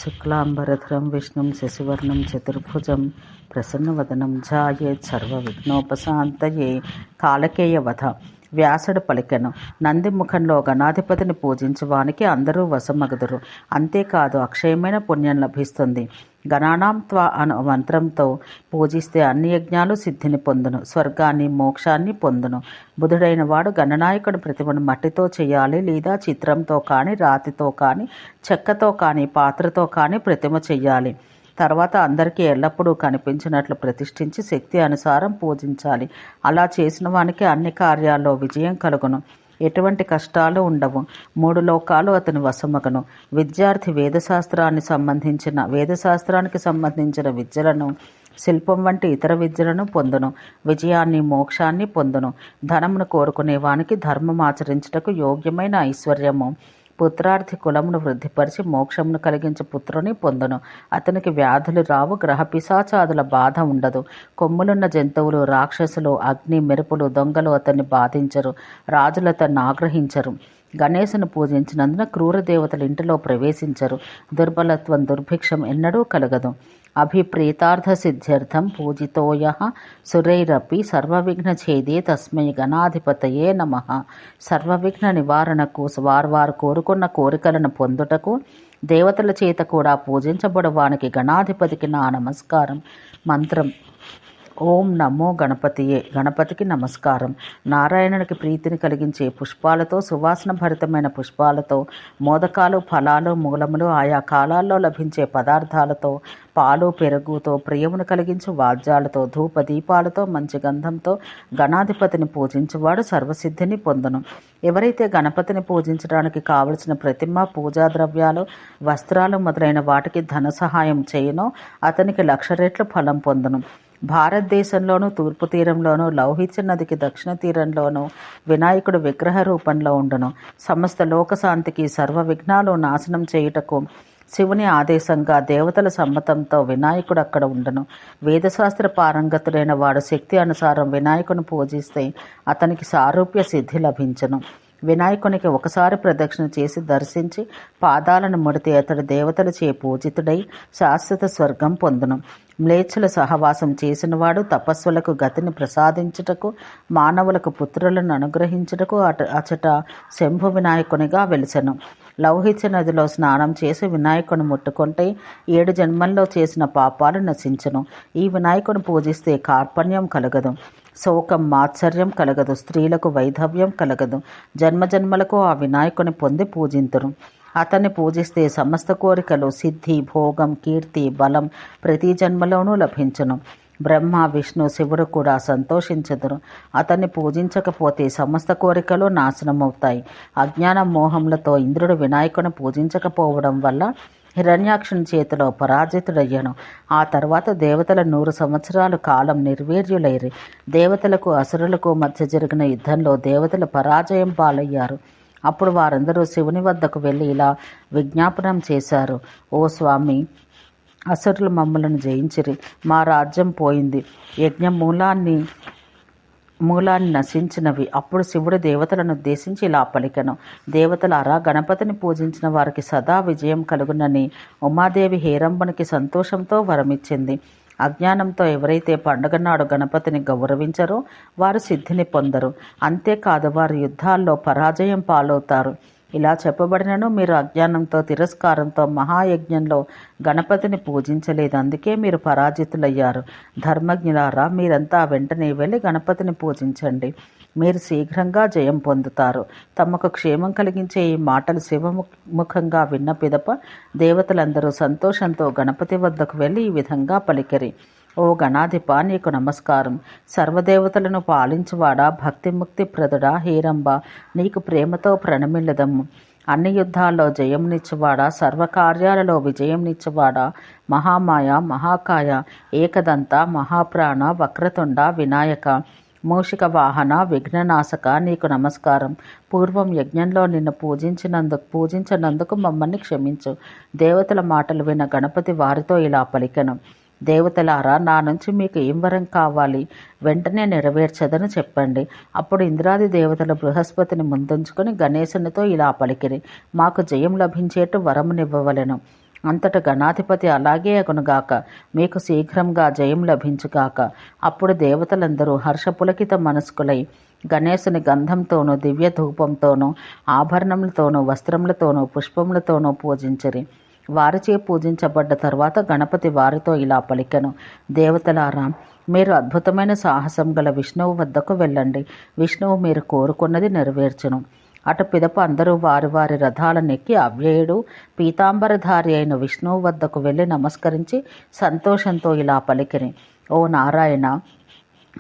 శుక్లాంబరధరం విష్ణుం శశివర్ణం చతుర్భుజం ప్రసన్నవదనం ధ్యాయేత్ సర్వవిఘ్నోపశాంతయే. కాలకేయ వధ. వ్యాసుడు పలికెను, నంది ముఖంలో గణాధిపతిని పూజించువానికి అందరూ వశమగుదురు. అంతేకాదు అక్షయమైన పుణ్యం లభిస్తుంది. గణానాం త్వా అను మంత్రంతో పూజిస్తే అన్ని యజ్ఞాలు సిద్ధిని పొందును, స్వర్గాన్ని మోక్షాన్ని పొందును. బుధుడైన వాడు గణనాయకుడి ప్రతిమను మట్టితో చేయాలి, లేదా చిత్రంతో కానీ, రాతితో కానీ, చెక్కతో కానీ, పాత్రతో కానీ ప్రతిమ చెయ్యాలి. తర్వాత అందరికీ ఎల్లప్పుడూ కనిపించినట్లు ప్రతిష్ఠించి శక్తి అనుసారం పూజించాలి. అలా చేసిన వానికి అన్ని కార్యాల్లో విజయం కలుగును, ఎటువంటి కష్టాలు ఉండవు. 3 లోకాలు అతని వశమగను. విద్యార్థి వేదశాస్త్రానికి సంబంధించిన విద్యలను, శిల్పం వంటి ఇతర విద్యలను పొందును. విజయాన్ని మోక్షాన్ని పొందును. ధనమును కోరుకునే వానికి ధర్మం ఆచరించుటకు యోగ్యమైన ఐశ్వర్యము, పుత్రార్థి కులమును వృద్ధిపరిచి మోక్షమును కలిగించి పుత్రుని పొందును. అతనికి వ్యాధులు రావు, గ్రహ పిశాచాదుల బాధ ఉండదు. కొమ్ములున్న జంతువులు, రాక్షసులు, అగ్ని, మెరుపులు, దొంగలు అతన్ని బాధించరు. రాజులు అతన్ని ఆగ్రహించరు. గణేశుని పూజించినందున క్రూర దేవతలు ఇంటిలో ప్రవేశించరు. దుర్బలత్వం, దుర్భిక్షం ఎన్నడూ కలగదు. అభిప్రీతార్థ సిద్ధ్యర్థం పూజితోయః సురైరపి సర్వవిఘ్నఛేదే తస్మై గణాధిపతయే నమః. సర్వవిఘ్న నివారణకు, వారు కోరుకున్న కోరికలను పొందుటకు, దేవతల చేత కూడా పూజించబడువానికి గణాధిపతికి నా నమస్కారం. మంత్రం: ఓం నమో గణపతియే. గణపతికి నమస్కారం. నారాయణునికి ప్రీతిని కలిగించే పుష్పాలతో, సువాసన భరితమైన పుష్పాలతో, మోదకాలు, ఫలాలు, మూలములు, ఆయా కాలాల్లో లభించే పదార్థాలతో, పాలు, పెరుగుతో, ప్రియమును కలిగించు వాద్యాలతో, ధూప దీపాలతో, మంచి గంధంతో గణాధిపతిని పూజించువాడు సర్వసిద్ధిని పొందును. ఎవరైతే గణపతిని పూజించడానికి కావలసిన ప్రతిమ, పూజా ద్రవ్యాలు, వస్త్రాలు మొదలైన వాటికి ధన సహాయం చేయనో అతనికి 1,00,000 రెట్లు ఫలం పొందును. భారతదేశంలోనూ, తూర్పు తీరంలోనూ, లౌహిత్య నదికి దక్షిణ తీరంలోనూ వినాయకుడు విగ్రహ రూపంలో ఉండును. సమస్త లోకశాంతికి, సర్వ విఘ్నాలు నాశనం చేయుటకు శివుని ఆదేశంగా దేవతల సమ్మతంతో వినాయకుడు అక్కడ ఉండను. వేదశాస్త్ర పారంగతుడైన వాడు శక్తి అనుసారం వినాయకుని పూజిస్తే అతనికి సారూప్య సిద్ధి లభించను. వినాయకునికి ఒకసారి ప్రదక్షిణ చేసి దర్శించి పాదాలను ముడితే అతడు దేవతలచే పూజితుడై శాశ్వత స్వర్గం పొందును. మ్లేచ్ఛుల సహవాసం చేసినవాడు తపస్సులకు గతిని ప్రసాదించుటకు, మానవులకు పుత్రులను అనుగ్రహించుటకు అచట శంభు వినాయకునిగా వెలిసెను. లౌహిత్య నదిలో స్నానం చేసి వినాయకుని ముట్టుకుంటే 7 జన్మల్లో చేసిన పాపాలు నశించును. ఈ వినాయకుని పూజిస్తే కార్పణ్యం కలగదు, శోకం, మాత్సర్యం కలగదు, స్త్రీలకు వైధవ్యం కలగదు. జన్మజన్మలకు ఆ వినాయకుని పొంది పూజింతురు. అతన్ని పూజిస్తే సమస్త కోరికలు, సిద్ధి, భోగం, కీర్తి, బలం ప్రతి జన్మలోనూ లభించును. బ్రహ్మ, విష్ణు, శివుడు కూడా సంతోషించెదరు. అతన్ని పూజించకపోతే సమస్త కోరికలు నాశనమవుతాయి. అజ్ఞాన మోహములతో ఇంద్రుడు వినాయకుని పూజించకపోవడం వల్ల హిరణ్యాక్షుని చేతిలో పరాజితుడయ్యను. ఆ తర్వాత దేవతల 100 సంవత్సరాలు కాలం నిర్వీర్యులైరి. దేవతలకు, అసురులకు మధ్య జరిగిన యుద్ధంలో దేవతలు పరాజయం పాలయ్యారు. అప్పుడు వారందరూ శివుని వద్దకు వెళ్ళి ఇలా విజ్ఞాపనం చేశారు: ఓ స్వామి, అసురులు మమ్మలను జయించిరి, మా రాజ్యం పోయింది, యజ్ఞ మూలాన్ని నశించినవి. అప్పుడు శివుడు దేవతలను ఉద్దేశించి ఇలా పలికెను: దేవతలారా, గణపతిని పూజించిన వారికి సదా విజయం కలుగునని ఉమాదేవి హేరంబునికి సంతోషంతో వరమిచ్చింది. అజ్ఞానంతో ఎవరైతే పండుగ నాడు గణపతిని గౌరవించరో వారు సిద్ధిని పొందరు. అంతేకాదు వారు యుద్ధాల్లో పరాజయం పాలవుతారు. ఇలా చెప్పబడినను మీరు అజ్ఞానంతో, తిరస్కారంతో మహాయజ్ఞంలో గణపతిని పూజించలేదు. అందుకే మీరు పరాజితులయ్యారు. ధర్మజ్ఞులారా, మీరంతా వెంటనే వెళ్ళి గణపతిని పూజించండి, మీరు శీఘ్రంగా జయం పొందుతారు. తమకు క్షేమం కలిగించే ఈ మాటలు శివముఖంగా విన్న పిదప దేవతలందరూ సంతోషంతో గణపతి వద్దకు వెళ్ళి ఈ విధంగా పలికిరి: ఓ గణాధిప, నీకు నమస్కారం. సర్వదేవతలను పాలించువాడా, భక్తిముక్తి ప్రదుడా, హేరంబ, నీకు ప్రేమతో ప్రణమిల్లదము. అన్ని యుద్ధాల్లో జయంనిచ్చువాడా, సర్వకార్యాలలో విజయంనిచ్చువాడా, మహామాయ, మహాకాయ, ఏకదంత, మహాప్రాణ, వక్రతుండ, వినాయక, మూషిక వాహన, విఘ్ననాశక, నీకు నమస్కారం. పూర్వం యజ్ఞంలో నిన్ను పూజించినందుకు మమ్మల్ని క్షమించు. దేవతల మాటలు విన్న గణపతి వారితో ఇలా పలికెను: దేవతలారా, నా నుంచి మీకు ఏం వరం కావాలి? వెంటనే నెరవేర్చదని చెప్పండి. అప్పుడు ఇంద్రాది దేవతలు బృహస్పతిని ముందుంచుకొని గణేశునితో ఇలా పలికిరి: మాకు జయం లభించేట్టు వరమునివ్వవలెను. అంతట గణాధిపతి అలాగే అగునుగాక, మీకు శీఘ్రంగా జయం లభించుగాక. అప్పుడు దేవతలందరూ హర్షపులకిత మనస్కులై గణేశుని గంధంతోనూ దివ్య ధూపంతోనూ ఆభరణములతోనూ వస్త్రములతోనూ పుష్పములతోనూ పూజించిరి. వారిచే పూజించబడ్డ తర్వాత గణపతి వారితో ఇలా పలికెను: దేవతలారా, మీరు అద్భుతమైన సాహసం గల విష్ణువు వద్దకు వెళ్ళండి. విష్ణువు మీరు కోరుకున్నది నెరవేర్చును. అటు పిదప అందరూ వారి వారి రథాలనెక్కి అవ్యయుడు పీతాంబరధారి అయిన విష్ణువు వద్దకు వెళ్ళి నమస్కరించి సంతోషంతో ఇలా పలికిరి: ఓ నారాయణ,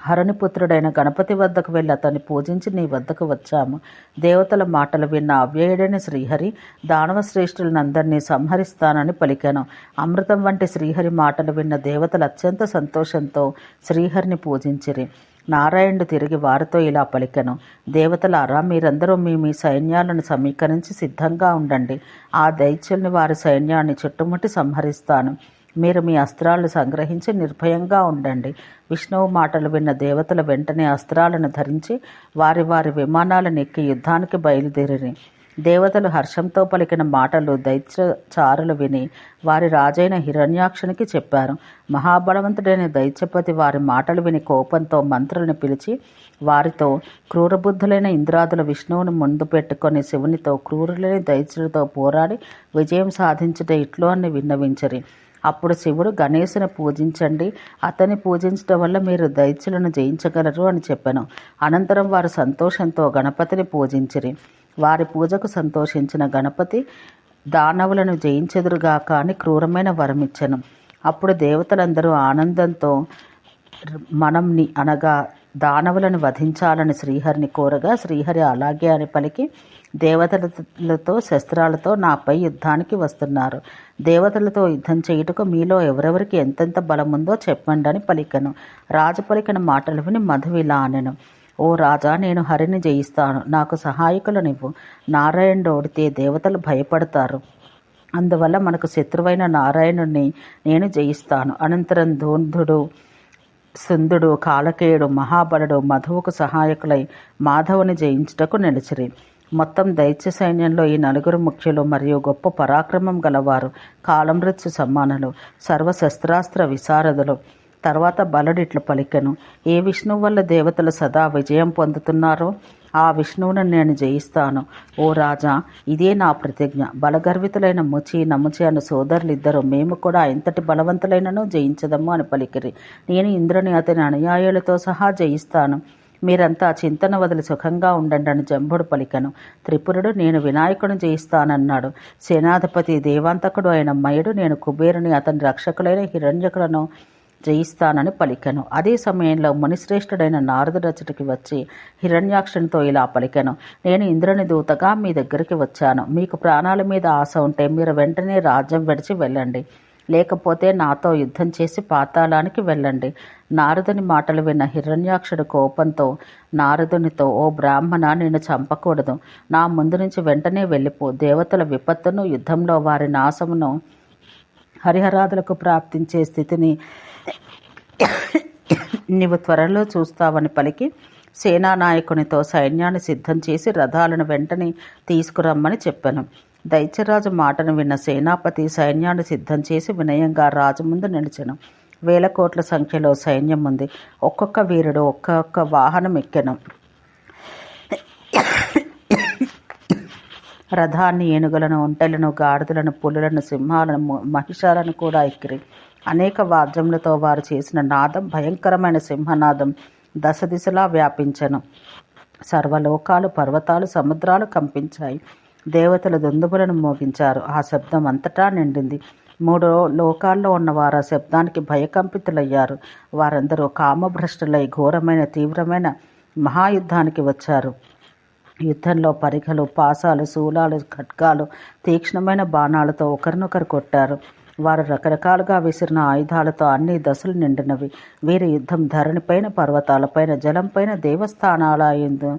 హరునిపుత్రుడైన గణపతి వద్దకు వెళ్ళి అతన్ని పూజించి నీ వద్దకు వచ్చాము. దేవతల మాటలు విన్న అవ్యయుడైన శ్రీహరి దానవ శ్రేష్ఠులనందరినీ సంహరిస్తానని పలికాను. అమృతం వంటి శ్రీహరి మాటలు విన్న దేవతలు అత్యంత సంతోషంతో శ్రీహరిని పూజించిరి. నారాయణుడు తిరిగి వారితో ఇలా పలికెను: దేవతలారా, మీరందరూ మీ మీ సైన్యాలను సమీకరించి సిద్ధంగా ఉండండి. ఆ దైత్యుల్ని వారి సైన్యాన్ని చుట్టుముట్టి సంహరిస్తాను. మీరు మీ అస్త్రాలను సంగ్రహించి నిర్భయంగా ఉండండి. విష్ణువు మాటలు విన్న దేవతలు వెంటనే అస్త్రాలను ధరించి వారి వారి విమానాలను ఎక్కి యుద్ధానికి బయలుదేరిరి. దేవతలు హర్షంతో పలికిన మాటలు దైత్యచారులు విని వారి రాజైన హిరణ్యాక్షునికి చెప్పారు. మహాబలవంతుడైన దైత్యపతి వారి మాటలు విని కోపంతో మంత్రులను పిలిచి వారితో, క్రూరబుద్ధులైన ఇంద్రాదుల విష్ణువును ముందు పెట్టుకొని శివునితో క్రూరులైన దైత్యులతో పోరాడి విజయం సాధించుట ఇట్లు అని విన్నవించరి. అప్పుడు శివుడు, గణేశుని పూజించండి, అతన్ని పూజించడం వల్ల మీరు దైత్యులను జయించగలరు అని చెప్పాను. అనంతరం వారు సంతోషంతో గణపతిని పూజించిరి. వారి పూజకు సంతోషించిన గణపతి దానవులను జయించెదురుగాక అని క్రూరమైన వరమిచ్చెను. అప్పుడు దేవతలందరూ ఆనందంతో మనంని అనగా దానవులను వధించాలని శ్రీహరిని కోరగా శ్రీహరి అలాగే అని పలికి దేవతలతో శస్త్రాలతో నాపై యుద్ధానికి వస్తున్నారు. దేవతలతో యుద్ధం చేయుటకు మీలో ఎవరెవరికి ఎంతెంత బలముందో చెప్పండి అని పలికెను. రాజు పలికిన మాటలు విని మధు ఇలా అనెను: ఓ రాజా, నేను హరిని జయిస్తాను. నాకు సహాయకులనివ్వు. నారాయణుడు ఓడితే దేవతలు భయపడతారు. అందువల్ల మనకు శత్రువైన నారాయణుడిని నేను జయిస్తాను. అనంతరం ధూంధుడు, సుందుడు, కాలకేయుడు, మహాబలుడు మధువుకు సహాయకులై మాధవుని జయించుటకు నిలిచిరి. మొత్తం దైత్య సైన్యంలో ఈ నలుగురు ముఖ్యులు మరియు గొప్ప పరాక్రమం గలవారు, కాలమృత్యు సమానులు, సర్వశస్త్రాస్త్ర విశారదులు. తర్వాత బలుడిట్లు పలికెను: ఏ విష్ణువు వల్ల దేవతలు సదా విజయం పొందుతున్నారో ఆ విష్ణువును నేను జయిస్తాను. ఓ రాజా, ఇదే నా ప్రతిజ్ఞ. బలగర్వితులైన ముచి, నముచి అను సోదరులిద్దరూ మేము కూడా ఎంతటి బలవంతులైనను జయించదము అని పలికిరి. నేను ఇంద్రుని అతని అనుయాయులతో సహా జయిస్తాను. మీరంతా చింతన వదిలి సుఖంగా ఉండండి అని జంబుడు పలికెను. త్రిపురుడు, నేను వినాయకుని జయిస్తానన్నాడు. సేనాధిపతి దేవాంతకుడు అయిన మయుడు, నేను కుబేరుని అతని రక్షకులైన హిరణ్యకులను జయిస్తానని పలికెను. అదే సమయంలో మునిశ్రేష్ఠుడైన నారదుడు అచ్చటికి వచ్చి హిరణ్యాక్షునితో ఇలా పలికెను: నేను ఇంద్రుని దూతగా మీ దగ్గరికి వచ్చాను. మీకు ప్రాణాల మీద ఆశ ఉంటే మీరు వెంటనే రాజ్యం విడిచి వెళ్ళండి, లేకపోతే నాతో యుద్ధం చేసి పాతాళానికి వెళ్ళండి. నారదుని మాటలు విన్న హిరణ్యాక్షుడు కోపంతో నారదునితో, ఓ బ్రాహ్మణ, నిన్ను చంపకూడదు. నా ముందు నుంచి వెంటనే వెళ్ళిపో. దేవతల విపత్తును, యుద్ధంలో వారి నాశమును, హరిహరాదులకు ప్రాప్తించే స్థితిని నీవు త్వరలో చూస్తావని పలికి సేనానాయకునితో సైన్యాన్ని సిద్ధం చేసి రథాలను వెంటనే తీసుకురమ్మని చెప్పాను. దైత్యరాజు మాటను విన్న సేనాపతి సైన్యాన్ని సిద్ధం చేసి వినయంగా రాజు ముందు నిలిచెను. 1000 కోట్ల సంఖ్యలో సైన్యం ఉంది. ఒక్కొక్క వీరుడు ఒక్కొక్క వాహనం ఎక్కెను. రథాన్ని, ఏనుగులను, ఒంటెలను, గాడిదలను, పులులను, సింహాలను, మహిషాలను కూడా ఎక్కిరి. అనేక వాద్యములతో వారు చేసిన నాదం, భయంకరమైన సింహనాదం దశ దిశలా వ్యాపించెను. సర్వలోకాలు, పర్వతాలు, సముద్రాలు కంపించాయి. దేవతలు దుందుబులను మోగించారు. ఆ శబ్దం అంతటా నిండింది. 3 లోకాల్లో ఉన్నవారు ఆ శబ్దానికి భయకంపితులయ్యారు. వారందరూ కామభ్రష్టులై ఘోరమైన తీవ్రమైన మహాయుద్ధానికి వచ్చారు. యుద్ధంలో పరిఘలు, పాసాలు, శూలాలు, ఖడ్గాలు, తీక్ష్ణమైన బాణాలతో ఒకరినొకరు కొట్టారు. వారు రకరకాలుగా విసిరిన ఆయుధాలతో అన్ని దశలు నిండినవి. వీరి యుద్ధం ధరణిపైన, పర్వతాలపైన, జలంపైన, దేవస్థానాలయందు,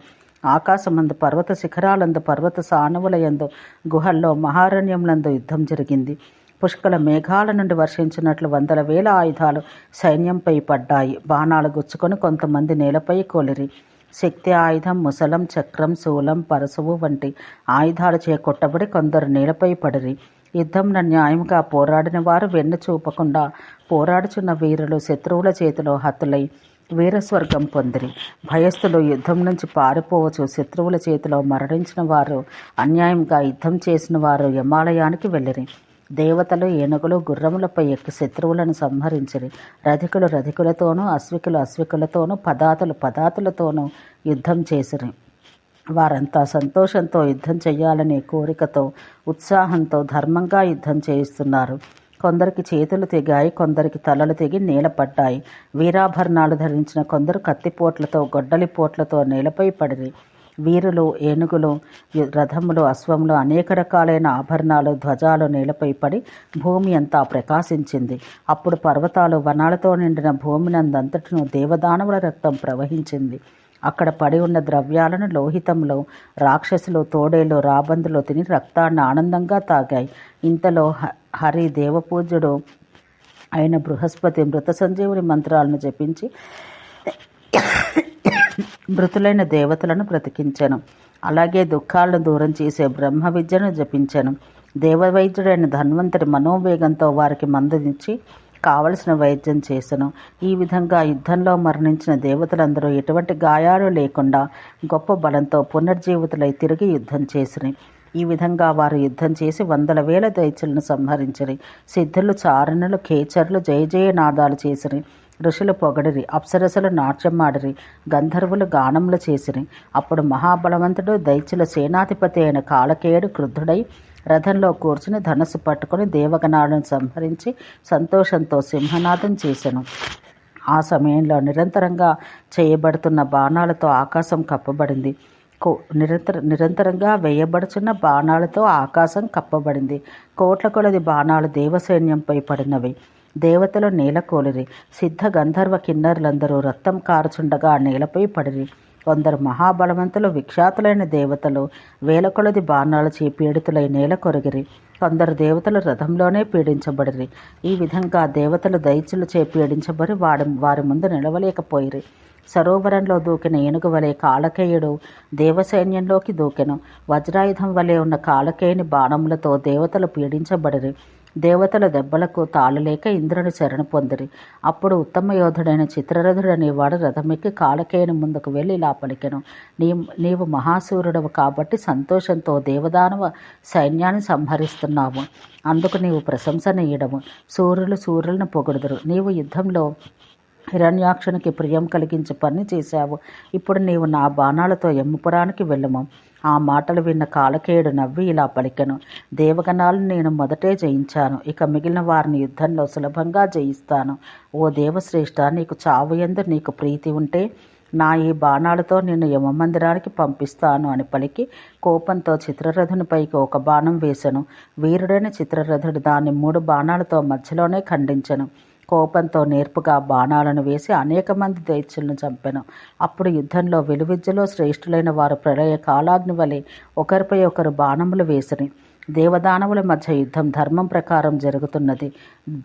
ఆకాశమందు, పర్వత శిఖరాలందు, పర్వత సానువులయందు, గుహల్లో, మహారణ్యములందు యుద్ధం జరిగింది. పుష్కల మేఘాల నుండి వర్షించినట్లు 100,000 ఆయుధాలు సైన్యంపై పడ్డాయి. బాణాలు గుచ్చుకొని కొంతమంది నేలపై కోలిరి. శక్తి ఆయుధం, ముసలం, చక్రం, శూలం, పరశువు వంటి ఆయుధాలు చేకొట్టబడి కొందరు నేలపై పడిరి. యుద్ధంన న్యాయంగా పోరాడిన వారు వెన్ను చూపకుండా పోరాడుచున్న వీరులు శత్రువుల చేతిలో హతులై వీరస్వర్గం పొందిరి. భయస్థులు యుద్ధం నుంచి పారిపోవచ్చు. శత్రువుల చేతిలో మరణించిన వారు, అన్యాయంగా యుద్ధం చేసిన వారు యమాలయానికి వెళ్ళిరి. దేవతలు ఏనుగులు గుర్రములపై ఎక్కి శత్రువులను సంహరించిరి. రధికులు రధికులతోనూ అశ్వికులు అశ్వికులతోనూ పదాతులు పదాతులతోనూ యుద్ధం చేసిరి. వారంతా సంతోషంతో యుద్ధం చేయాలనే కోరికతో ఉత్సాహంతో ధర్మంగా యుద్ధం చేయిస్తున్నారు. కొందరికి చేతులు తెగాయి, కొందరికి తలలు తెగి నేలపడ్డాయి. వీరాభరణాలు ధరించిన కొందరు కత్తిపోట్లతో గొడ్డలిపోట్లతో నేలపై పడిరి. వీరులు, ఏనుగులు, రథములు, అశ్వములు, అనేక రకాలైన ఆభరణాలు, ధ్వజాలు నేలపై పడి భూమి అంతా ప్రకాశించింది. అప్పుడు పర్వతాలు, వనాలతో నిండిన భూమినందంతటను దేవదానవుల రక్తం ప్రవహించింది. అక్కడ పడి ఉన్న ద్రవ్యాలను లోహితంలో రాక్షసులు, తోడేలు, రాబందులు తిని రక్తాన్ని ఆనందంగా తాగాయి. ఇంతలో హరి దేవపూజ్యుడు అయిన బృహస్పతి మృత సంజీవుని మంత్రాలను జపించి మృతులైన దేవతలను బ్రతికించెను. అలాగే దుఃఖాలను దూరం చేసే బ్రహ్మ విద్యను జపించెను. దేవవైద్యుడైన ధన్వంతరి మనోవేగంతో వారికి మందునిచ్చి కావలసిన వైద్యం చేసెను. ఈ విధంగా యుద్ధంలో మరణించిన దేవతలందరూ ఎటువంటి గాయాలు లేకుండా గొప్ప బలంతో పునర్జీవితులై తిరిగి యుద్ధం చేసిరి. ఈ విధంగా వారు యుద్ధం చేసి 100,000 దైత్యులను సంహరించిరి. సిద్ధులు, చారణులు, ఖేచరులు జయ జయ నాదాలు చేసిరి. ఋషులు పొగడిరి, అప్సరసలు నాట్యమాడిరి, గంధర్వులు గానములు చేసిరి. అప్పుడు మహాబలవంతుడు దైత్యుల సేనాధిపతి అయిన కాలకేయుడు క్రుద్ధుడై రథంలో కూర్చుని ధనస్సు పట్టుకుని దేవగణాలను సంహరించి సంతోషంతో సింహనాదం చేసెను. ఆ సమయంలో నిరంతరంగా చేయబడుతున్న బాణాలతో ఆకాశం కప్పబడింది. నిరంతరంగా వేయబడుచున్న బాణాలతో ఆకాశం కప్పబడింది. కోట్ల కొలది బాణాలు దేవసైన్యంపై పడినవి. దేవతలు నేలకూలిరి. సిద్ధ గంధర్వ కిన్నరులందరూ రక్తం కారుచుండగా నేలపై పడిరి. కొందరు మహాబలవంతులు విఖ్యాతులైన దేవతలు వేల కొలది బాణాలు పీడితులై నేల కొరిగిరి. కొందరు దేవతలు రథంలోనే పీడించబడిరి. ఈ విధంగా దేవతలు దైత్యులు పీడించబడి వారి ముందు నిలవలేకపోయిరి. సరోవరంలో దూకిన ఏనుగు వలె కాలకేయుడు దేవసైన్యంలోకి దూకెను. వజ్రాయుధం వలె ఉన్న కాలకేయుని బాణములతో దేవతలు పీడించబడిరి. దేవతల దెబ్బలకు తాళలేక ఇంద్రుని శరణు పొందిరి. అప్పుడు ఉత్తమ యోధుడైన చిత్రరథుడనేవాడు రథమెక్కి కాలకేయుని ముందుకు వెళ్ళి ఇలా పలికెను: నీవు మహాసూరుడవు కాబట్టి సంతోషంతో దేవదానవ సైన్యాన్ని సంహరిస్తున్నావు. అందుకు నీవు ప్రశంసనీయుడవు. సూర్యులను పొగుడుదురు. నీవు యుద్ధంలో హిరణ్యాక్షునికి ప్రియం కలిగించే పని చేశావు. ఇప్పుడు నీవు నా బాణాలతో యమపురానికి వెళ్ళము. ఆ మాటలు విన్న కాలకేయుడు నవ్వి ఇలా పలికెను: దేవగణాలను నేను మొదటే జయించాను, ఇక మిగిలిన వారిని యుద్ధంలో సులభంగా జయిస్తాను. ఓ దేవశ్రేష్ఠ, నీకు చావు యందు నీకు ప్రీతి ఉంటే నా ఈ బాణాలతో నిన్ను యమమందిరానికి పంపిస్తాను అని పలికి కోపంతో చిత్రరథునిపైకి ఒక బాణం వేసెను. వీరుడైన చిత్రరథుడు దాన్ని 3 బాణాలతో మధ్యలోనే ఖండించెను. కోపంతో నేర్పుగా బాణాలను వేసి అనేక మంది దైత్యులను చంపెను. అప్పుడు యుద్ధంలో విలువిద్యలో శ్రేష్ఠులైన వారు ప్రళయ కాలాగ్ని వలె ఒకరిపై ఒకరు బాణములు వేసిరి. దేవదానవుల మధ్య యుద్ధం ధర్మం ప్రకారం జరుగుతున్నది.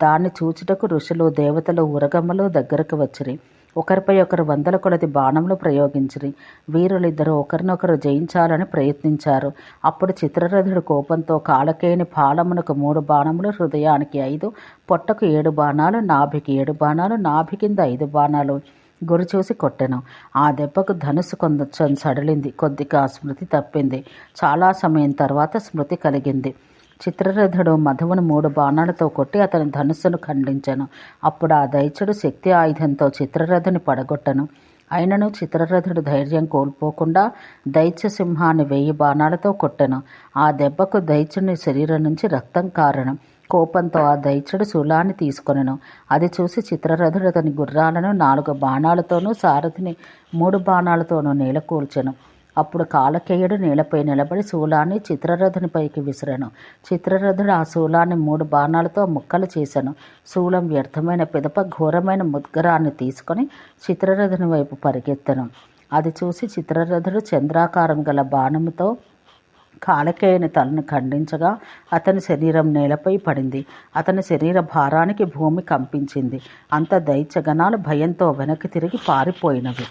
దాన్ని చూచుటకు ఋషులు, దేవతలు, ఉరగములు దగ్గరకు వచ్చిరి. ఒకరిపై ఒకరు 100 కొలది బాణములు ప్రయోగించిరి. వీరులిద్దరూ ఒకరినొకరు జయించాలని ప్రయత్నించారు. అప్పుడు చిత్రరథుడు కోపంతో కాలకేయుని పాలమునకు 3 బాణములు, హృదయానికి 5, పొట్టకు 7 బాణాలు, నాభికి 7 బాణాలు, నాభి కింద 5 బాణాలు గురి చూసి కొట్టెను. ఆ దెబ్బకు ధనుస్సు కొంచెం సడలింది. కొద్దిగా స్మృతి తప్పింది. చాలా సమయం తర్వాత స్మృతి కలిగింది. చిత్రరథుడు మధువును 3 బాణాలతో కొట్టి అతని ధనుస్సును ఖండించెను. అప్పుడు ఆ దైత్యుడు శక్తి ఆయుధంతో చిత్రరథుని పడగొట్టను. అయినను చిత్రరథుడు ధైర్యం కోల్పోకుండా దైత్య సింహాన్ని 1000 బాణాలతో కొట్టెను. ఆ దెబ్బకు దైత్యుని శరీరం నుంచి రక్తం కారెను. కోపంతో ఆ దైత్యుడు శూలాన్ని తీసుకొనెను. అది చూసి చిత్రరథుడు అతని గుర్రాలను 4 బాణాలతోనూ సారథిని 3 బాణాలతోనూ నేలకూల్చెను. అప్పుడు కాలకేయుడు నేలపై నిలబడి శూలాన్ని చిత్రరథునిపైకి విసిరెను. చిత్రరథుడు ఆ శూలాన్ని 3 బాణాలతో ముక్కలు చేసెను. శూలం వ్యర్థమైన పిదప ఘోరమైన ముద్గరాన్ని తీసుకొని చిత్రరథుని వైపు పరిగెత్తెను. అది చూసి చిత్రరథుడు చంద్రాకారం గల బాణముతో కాలకేయుని తలను ఖండించగా అతని శరీరం నేలపై పడింది. అతని శరీర భారానికి భూమి కంపించింది. అంత దైత్యగణాలు భయంతో వెనక్కి తిరిగి పారిపోయినవి.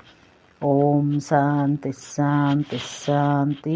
ఓం శాంతి శాంతి శాంతి.